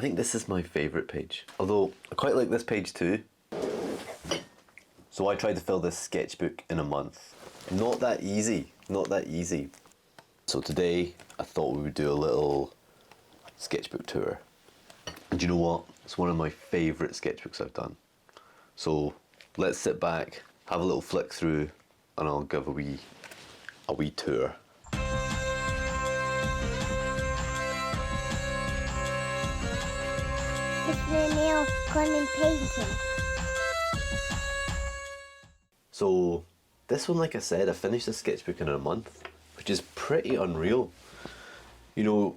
I think this is my favourite page, although I quite like this page too. So I tried to fill this sketchbook in a month. Not that easy, not that easy. So today I thought we would do a little sketchbook tour. And do you know what? It's one of my favourite sketchbooks I've done. So let's sit back, have a little flick through, and I'll give a wee tour. It's the nail gun painting. So this one, like I said, I finished the sketchbook in a month, which is pretty unreal. You know,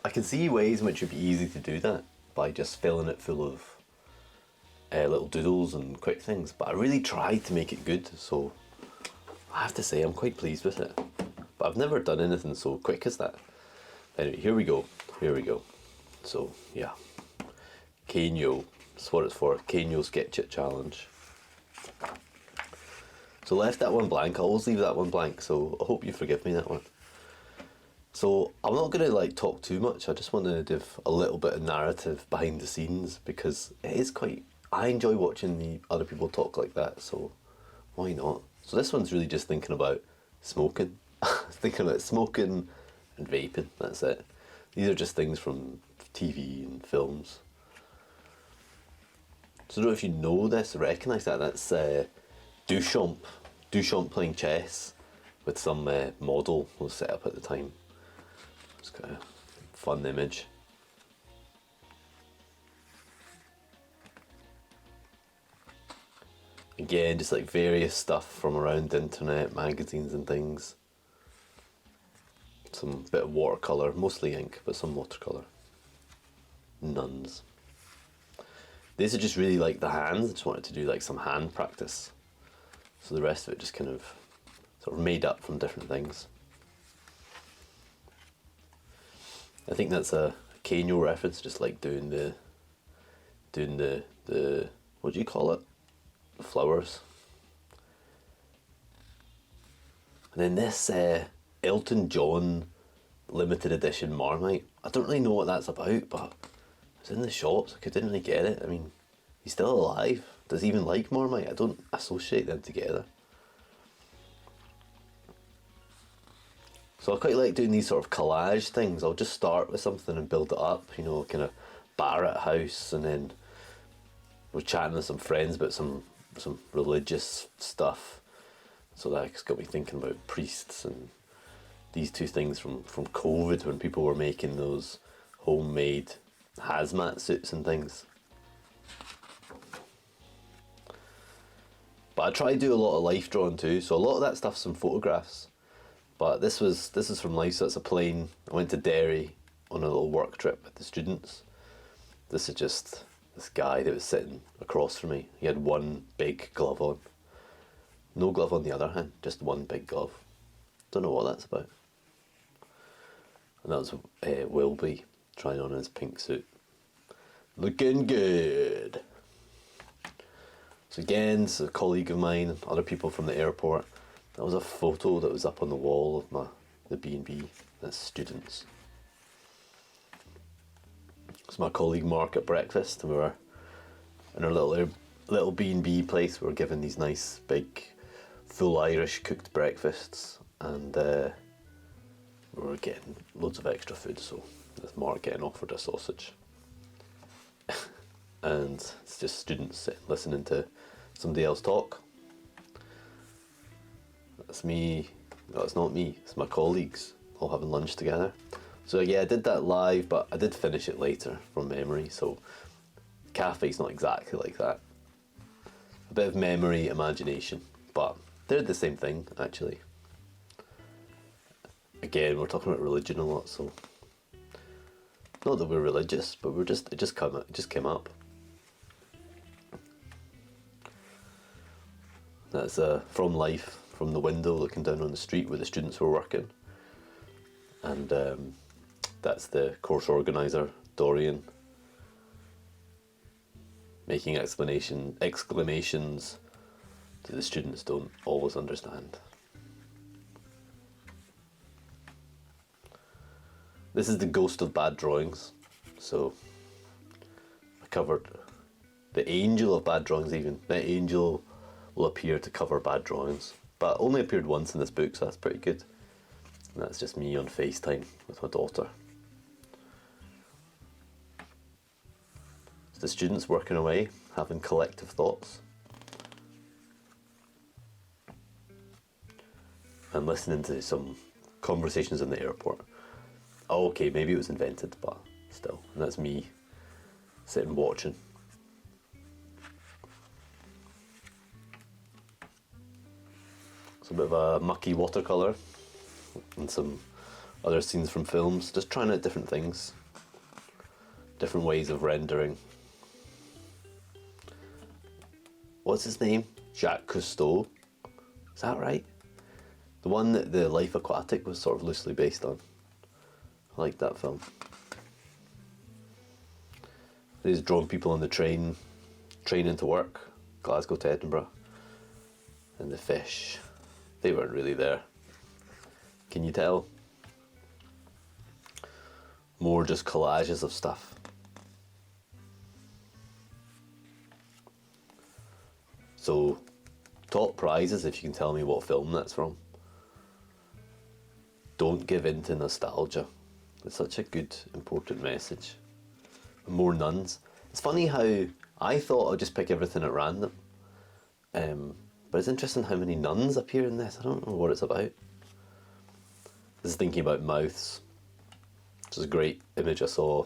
I can see ways in which it would be easy to do that by just filling it full of little doodles and quick things, but I really tried to make it good, so I have to say I'm quite pleased with it. But I've never done anything so quick as that. Anyway, here we go. So yeah, Caneyo, that's what it's for, Caneyo-sketchit challenge. So left that one blank. I always leave that one blank, so I hope you forgive me that one. So I'm not going to like talk too much. I just want to give a little bit of narrative behind the scenes, because it is quite, I enjoy watching the other people talk like that, so why not? So this one's really just thinking about smoking. Thinking about smoking and vaping, that's it. These are just things from TV and films. So I don't know if you know this, recognise that, that's Duchamp playing chess with some model was set up at the time. It's kind of a fun image. Again, just like various stuff from around the internet, magazines and things. Some bit of watercolour, mostly ink, but some watercolour. Nuns. These are just really like the hands. I just wanted to do like some hand practice. So the rest of it just kind of sort of made up from different things. I think that's a Caneyo reference, just like doing the what do you call it? The flowers. And then this Elton John limited edition Marmite. I don't really know what that's about, but it was in the shops. I didn't really get it. I mean, he's still alive. Does he even like Marmite? I don't associate them together. So I quite like doing these sort of collage things. I'll just start with something and build it up, you know, kind of Barrett House, and then we're chatting with some friends about some religious stuff. So that's got me thinking about priests and these two things from COVID, when people were making those homemade hazmat suits and things. But I try to do a lot of life drawing too, so a lot of that stuff's some photographs. But this is from life, so it's a plane. I went to Derry on a little work trip with the students. This is just this guy that was sitting across from me. He had one big glove on. No glove on the other hand, just one big glove. Don't know what that's about. And that was Wilby trying on his pink suit. Looking good. So again, it's a colleague of mine, other people from the airport. That was a photo that was up on the wall of the B&B. That's students. It's my colleague Mark at breakfast, and we were in our little B&B place. We were given these nice big full Irish cooked breakfasts, and we were getting loads of extra food, so there's Mark getting offered a sausage. And it's just students sitting listening to somebody else talk. That's me. No, it's not me, it's my colleagues all having lunch together. So yeah, I did that live, but I did finish it later from memory, so cafe's not exactly like that. A bit of memory, imagination, but they're the same thing actually. Again, we're talking about religion a lot, so not that we're religious, but it just came up. That's from life, from the window looking down on the street where the students were working. And that's the course organiser, Dorian, making exclamations that the students don't always understand. This is the ghost of bad drawings, so covered the angel of bad drawings even. The angel will appear to cover bad drawings. But only appeared once in this book, so that's pretty good. And that's just me on FaceTime with my daughter. It's the students working away, having collective thoughts. And listening to some conversations in the airport. Oh, okay, maybe it was invented, but still. And that's me sitting watching. It's a bit of a mucky watercolour and some other scenes from films. Just trying out different things. Different ways of rendering. What's his name? Jacques Cousteau. Is that right? The one that the Life Aquatic was sort of loosely based on. I like that film. He's drawn people on the train, training to work, Glasgow to Edinburgh. And the fish, they weren't really there. Can you tell? More just collages of stuff. So, top prizes if you can tell me what film that's from. Don't give in to nostalgia. It's such a good, important message. More nuns. It's funny how I thought I'd just pick everything at random. But it's interesting how many nuns appear in this. I don't know what it's about. This is thinking about mouths. Which is a great image I saw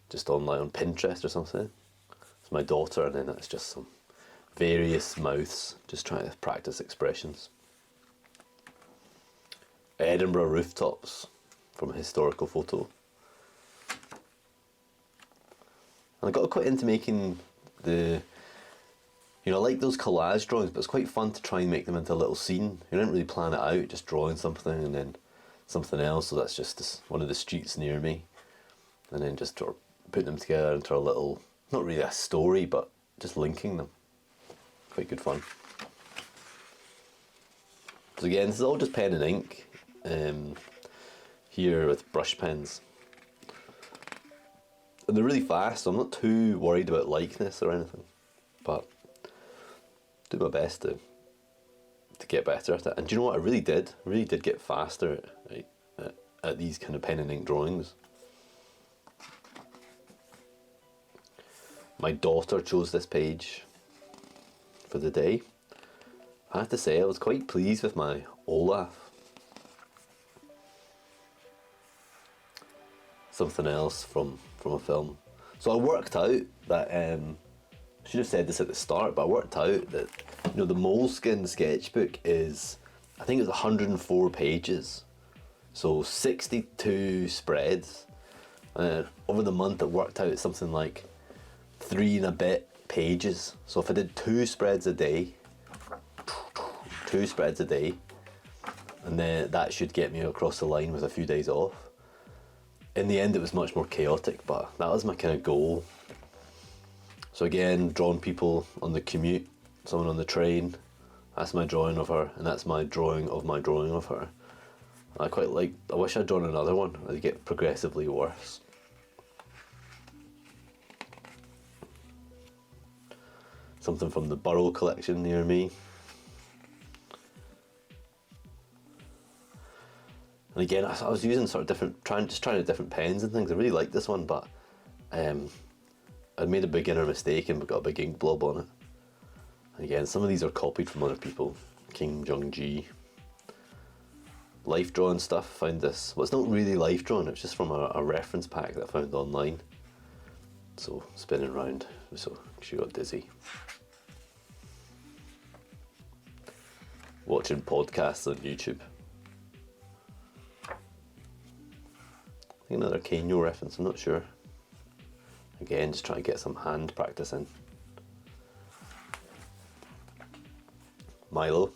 just online on Pinterest or something. It's my daughter, and then it's just some various mouths just trying to practice expressions. Edinburgh rooftops from a historical photo. And I got quite into making I like those collage drawings, but it's quite fun to try and make them into a little scene. You don't really plan it out, just drawing something and then something else. So that's just one of the streets near me. And then just sort of putting them together into a little, not really a story, but just linking them. Quite good fun. So again, this is all just pen and ink. Here with brush pens. And they're really fast, so I'm not too worried about likeness or anything. But do my best to get better at it. And do you know what? I really did get faster at these kind of pen and ink drawings. My daughter chose this page for the day. I have to say I was quite pleased with my Olaf. Something else from a film. So I worked out that I should have said this at the start, but I worked out that the Moleskine sketchbook is, I think it was 104 pages, so 62 spreads. Over the month it worked out something like 3 and a bit pages. So if I did 2 spreads a day, and then that should get me across the line with a few days off. In the end it was much more chaotic, but that was my kind of goal. So again, drawn people on the commute, someone on the train, that's my drawing of her, and that's my drawing of my drawing of her. I wish I'd drawn another one, I'd get progressively worse. Something from the Burrow collection near me. And again, I was using sort of trying different pens and things. I really liked this one, but I'd made a beginner mistake and got a big ink blob on it. And again, some of these are copied from other people. Kim Jung-ji. Life drawing stuff, found this. Well, it's not really life drawing, it's just from a reference pack that I found online. So, spinning around, so she got dizzy. Watching podcasts on YouTube. I think another Caneyo reference, I'm not sure. Again, just trying to get some hand practice in. Milo.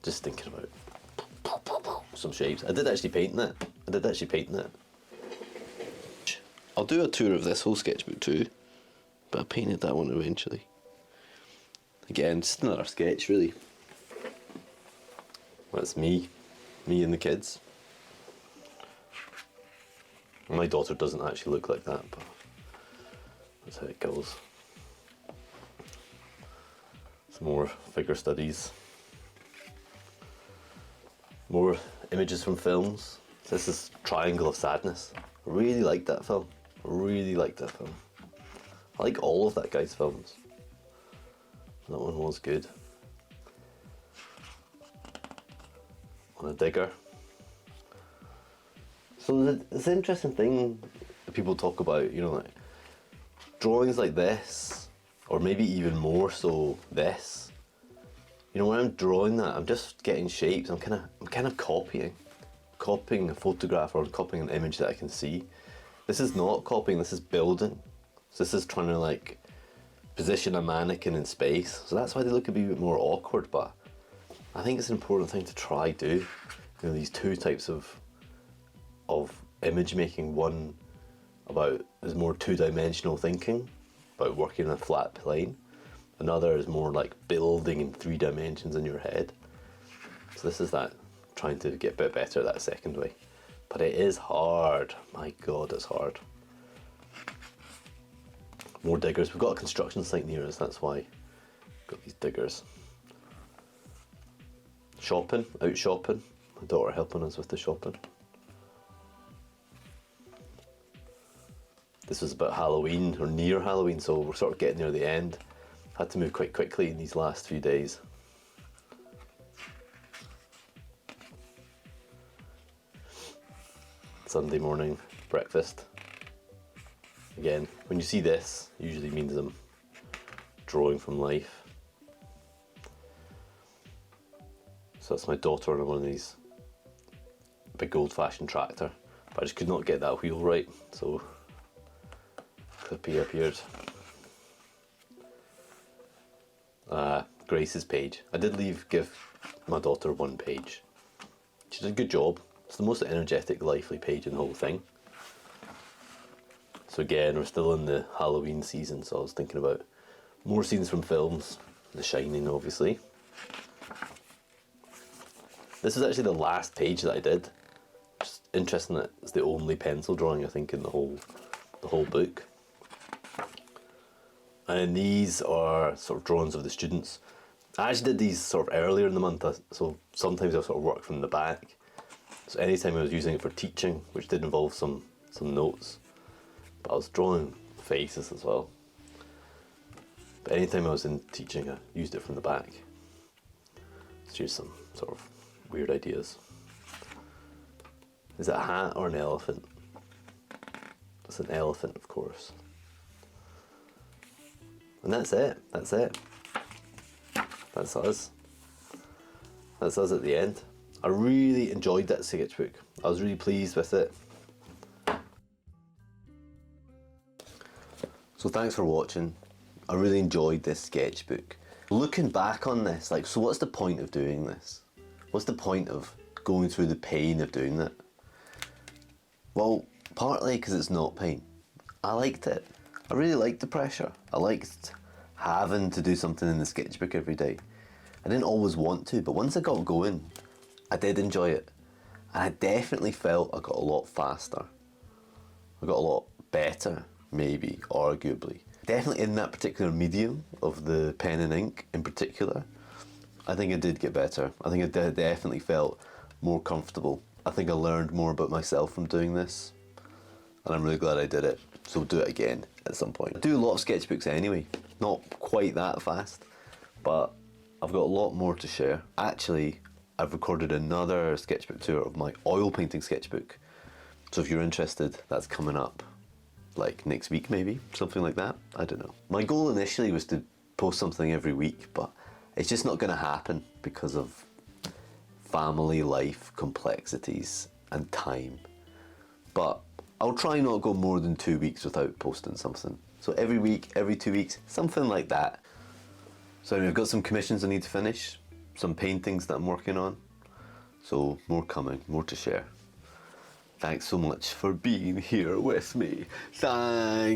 Just thinking about some shapes. I did actually paint that. I'll do a tour of this whole sketchbook too, but I painted that one eventually. Again, just another sketch really. That's me and the kids. My daughter doesn't actually look like that, but That's how it goes. Some more figure studies. More images from films. This is Triangle of Sadness. I really liked that film. I like all of that guy's films. That one was good. On a digger. So it's an interesting thing that people talk about, you know, like drawings like this, or maybe even more so this. You know, when I'm drawing that, I'm just getting shapes. I'm kind of copying a photograph or copying an image that I can see. This is not copying. This is building. So this is trying to like position a mannequin in space. So that's why they look a bit more awkward. But I think it's an important thing to try do. You know, these two types of image making. One is more two-dimensional thinking, about working on a flat plane. Another is more like building in 3 dimensions in your head. So this is that, trying to get a bit better at that second way. But it is hard. My God, it's hard. More diggers. We've got a construction site near us, that's why we've got these diggers. Shopping, out shopping. My daughter helping us with the shopping. This was about Halloween, or near Halloween, so we're sort of getting near the end. Had to move quite quickly in these last few days. Sunday morning breakfast. Again, when you see this, it usually means I'm drawing from life. So that's my daughter on one of these big old-fashioned tractor, but I just could not get that wheel right, so Clippy appeared. Grace's page. I did give my daughter 1 page. She did a good job. It's the most energetic, lively page in the whole thing. So again, we're still in the Halloween season, so I was thinking about more scenes from films. The Shining, obviously. This was actually the last page that I did. Just interesting that it's the only pencil drawing, I think, in the whole book. And these are sort of drawings of the students. I actually did these sort of earlier in the month, so sometimes I sort of work from the back. So anytime I was using it for teaching, which did involve some notes, but I was drawing faces as well. But anytime I was in teaching, I used it from the back. Let's use some sort of weird ideas. Is it a hat or an elephant? It's an elephant, of course. And that's it. That's us. That's us at the end. I really enjoyed that sketchbook. I was really pleased with it. So thanks for watching. I really enjoyed this sketchbook. Looking back on this, like, so what's the point of doing this? What's the point of going through the pain of doing it? Well, partly because it's not pain. I liked it. I really liked the pressure. I liked having to do something in the sketchbook every day. I didn't always want to, but once I got going, I did enjoy it. And I definitely felt I got a lot faster. I got a lot better, maybe, arguably. Definitely in that particular medium of the pen and ink in particular, I think I did get better. I think I definitely felt more comfortable. I think I learned more about myself from doing this, and I'm really glad I did it. So we'll do it again at some point. I do a lot of sketchbooks anyway, not quite that fast, but I've got a lot more to share. Actually, I've recorded another sketchbook tour of my oil painting sketchbook. So if you're interested, that's coming up like next week maybe, something like that. I don't know. My goal initially was to post something every week, but it's just not going to happen because of family life complexities and time. But I'll try not go more than 2 weeks without posting something. So every week, every 2 weeks, something like that. So anyway, I've got some commissions I need to finish, some paintings that I'm working on. So more coming, more to share. Thanks so much for being here with me. Thanks.